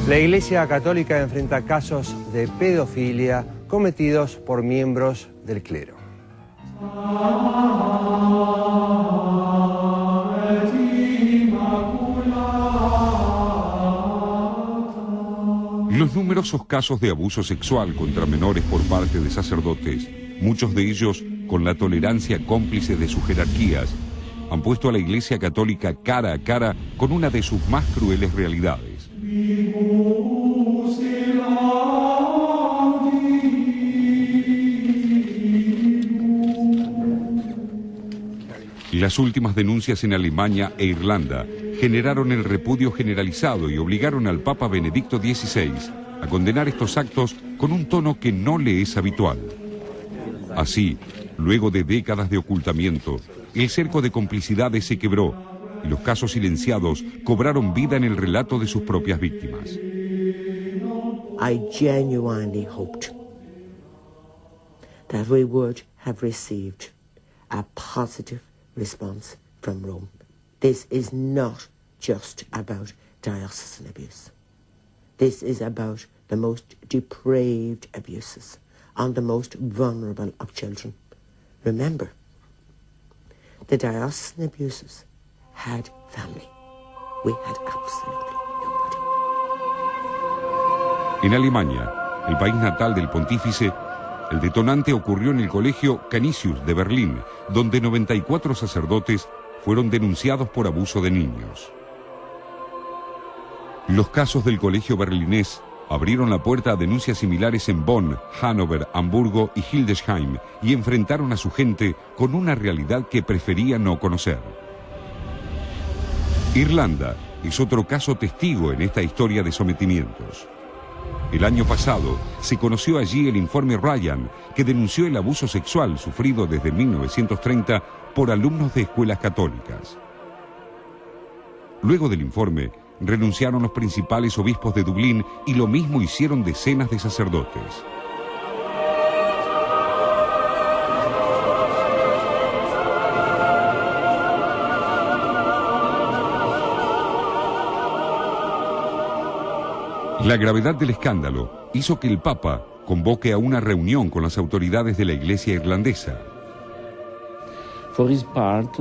La Iglesia Católica enfrenta casos de pedofilia cometidos por miembros del clero. Los numerosos casos de abuso sexual contra menores por parte de sacerdotes, muchos de ellos con la tolerancia cómplice de sus jerarquías, han puesto a la Iglesia Católica cara a cara con una de sus más crueles realidades. Las últimas denuncias en Alemania e Irlanda generaron el repudio generalizado y obligaron al Papa Benedicto XVI a condenar estos actos con un tono que no le es habitual. Así, luego de décadas de ocultamiento, el cerco de complicidades se quebró y los casos silenciados cobraron vida en el relato de sus propias víctimas. I genuinely hoped that we would have received a positive response from Rome. This is not just about diocesan abuse. This is about the most depraved abuses on the most vulnerable of children. Remember, the diocesan abuses had family. We had absolutely nobody. En Alemania, el país natal del pontífice, el detonante ocurrió en el colegio Canisius de Berlín, donde 94 sacerdotes fueron denunciados por abuso de niños. Los casos del colegio berlinés abrieron la puerta a denuncias similares en Bonn, Hannover, Hamburgo y Hildesheim y enfrentaron a su gente con una realidad que prefería no conocer. Irlanda es otro caso testigo en esta historia de sometimientos. El año pasado se conoció allí el informe Ryan, que denunció el abuso sexual sufrido desde 1930 por alumnos de escuelas católicas. Luego del informe, renunciaron los principales obispos de Dublín y lo mismo hicieron decenas de sacerdotes. La gravedad del escándalo hizo que el Papa convoque a una reunión con las autoridades de la Iglesia irlandesa. For his part,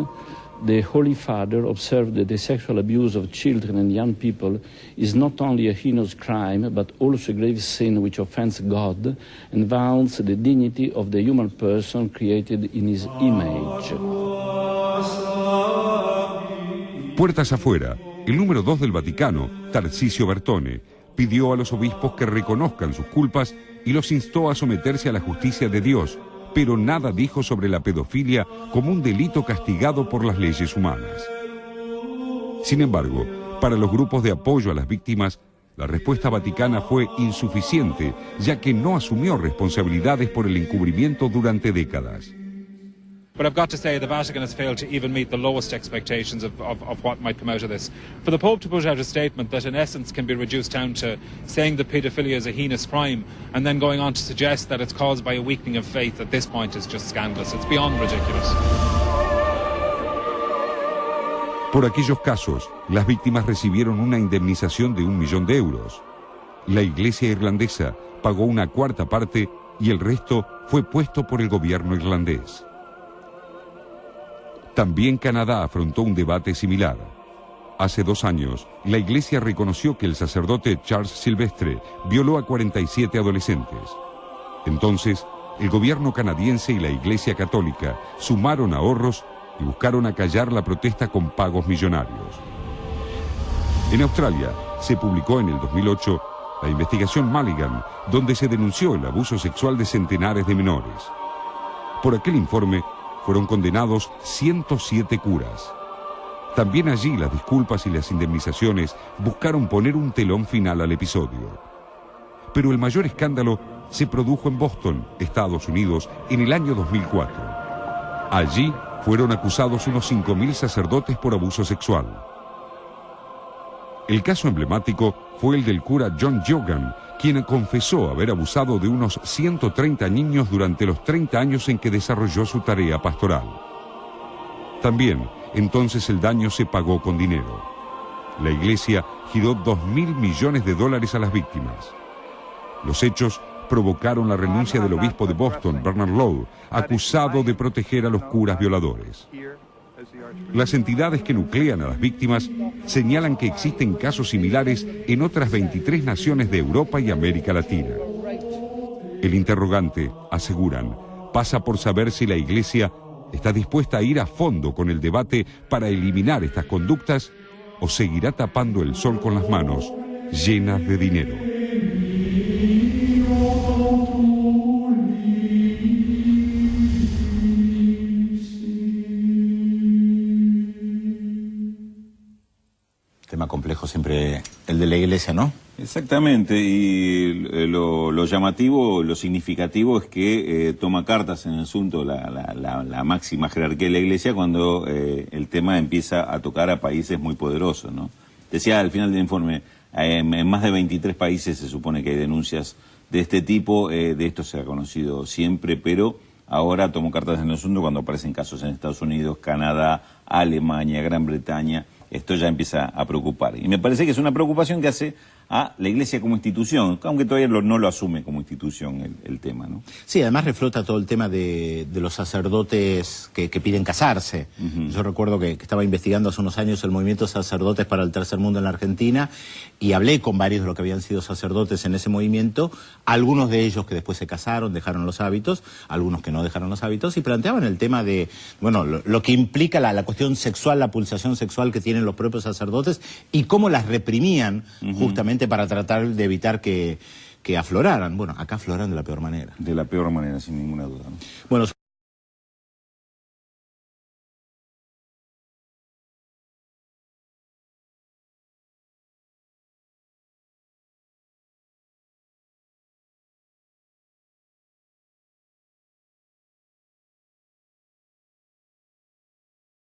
the Holy Father observed that the sexual abuse of children and young people is not only a heinous crime, but also a grave sin which offends God and violates the dignity of the human person created in his image. Puertas afuera, el número 2 del Vaticano, Tarcisio Bertone, pidió a los obispos que reconozcan sus culpas y los instó a someterse a la justicia de Dios, pero nada dijo sobre la pedofilia como un delito castigado por las leyes humanas. Sin embargo, para los grupos de apoyo a las víctimas, la respuesta vaticana fue insuficiente, ya que no asumió responsabilidades por el encubrimiento durante décadas. But I've got to say the Vatican has failed to even meet the lowest expectations of what might come out of this. For the Pope to put out a statement that in essence can be reduced down to saying that paedophilia is a heinous crime and then going on to suggest that it's caused by a weakening of faith at this point is just scandalous. It's beyond ridiculous. Por aquellos casos, las víctimas recibieron una indemnización de 1 millón de euros. La Iglesia irlandesa pagó una cuarta parte y el resto fue puesto por el gobierno irlandés. También Canadá afrontó un debate similar. Hace 2 años, la Iglesia reconoció que el sacerdote Charles Silvestre violó a 47 adolescentes. Entonces, el gobierno canadiense y la Iglesia Católica sumaron ahorros y buscaron acallar la protesta con pagos millonarios. En Australia, se publicó en el 2008 la investigación Mulligan, donde se denunció el abuso sexual de centenares de menores. Por aquel informe, fueron condenados 107 curas. También allí las disculpas y las indemnizaciones buscaron poner un telón final al episodio. Pero el mayor escándalo se produjo en Boston, Estados Unidos, en el año 2004. Allí fueron acusados unos 5.000 sacerdotes por abuso sexual. El caso emblemático fue el del cura John Jogan, quien confesó haber abusado de unos 130 niños durante los 30 años en que desarrolló su tarea pastoral. También, entonces el daño se pagó con dinero. La Iglesia giró $2.000 millones a las víctimas. Los hechos provocaron la renuncia del obispo de Boston, Bernard Law, acusado de proteger a los curas violadores. Las entidades que nuclean a las víctimas señalan que existen casos similares en otras 23 naciones de Europa y América Latina. El interrogante, aseguran, pasa por saber si la Iglesia está dispuesta a ir a fondo con el debate para eliminar estas conductas o seguirá tapando el sol con las manos llenas de dinero. Tema complejo siempre el de la Iglesia, ¿no? Exactamente, y lo llamativo, lo significativo es que toma cartas en el asunto la máxima jerarquía de la Iglesia cuando el tema empieza a tocar a países muy poderosos, ¿no? Decía al final del informe, en más de 23 países se supone que hay denuncias de este tipo, de esto se ha conocido siempre, pero ahora tomó cartas en el asunto cuando aparecen casos en Estados Unidos, Canadá, Alemania, Gran Bretaña. Esto ya empieza a preocupar. Y me parece que es una preocupación que hace a la Iglesia como institución, aunque todavía no lo asume como institución el tema, ¿no? Sí, además reflota todo el tema de los sacerdotes que piden casarse. Yo recuerdo que estaba investigando hace unos años el movimiento Sacerdotes para el Tercer Mundo en la Argentina y hablé con varios de los que habían sido sacerdotes en ese movimiento, algunos de ellos que después se casaron, dejaron los hábitos, algunos que no dejaron los hábitos y planteaban el tema de, bueno, lo que implica la cuestión sexual, la pulsación sexual que tienen los propios sacerdotes y cómo las reprimían justamente para tratar de evitar que afloraran. Bueno, acá afloran de la peor manera. De la peor manera, sin ninguna duda, ¿no? Bueno,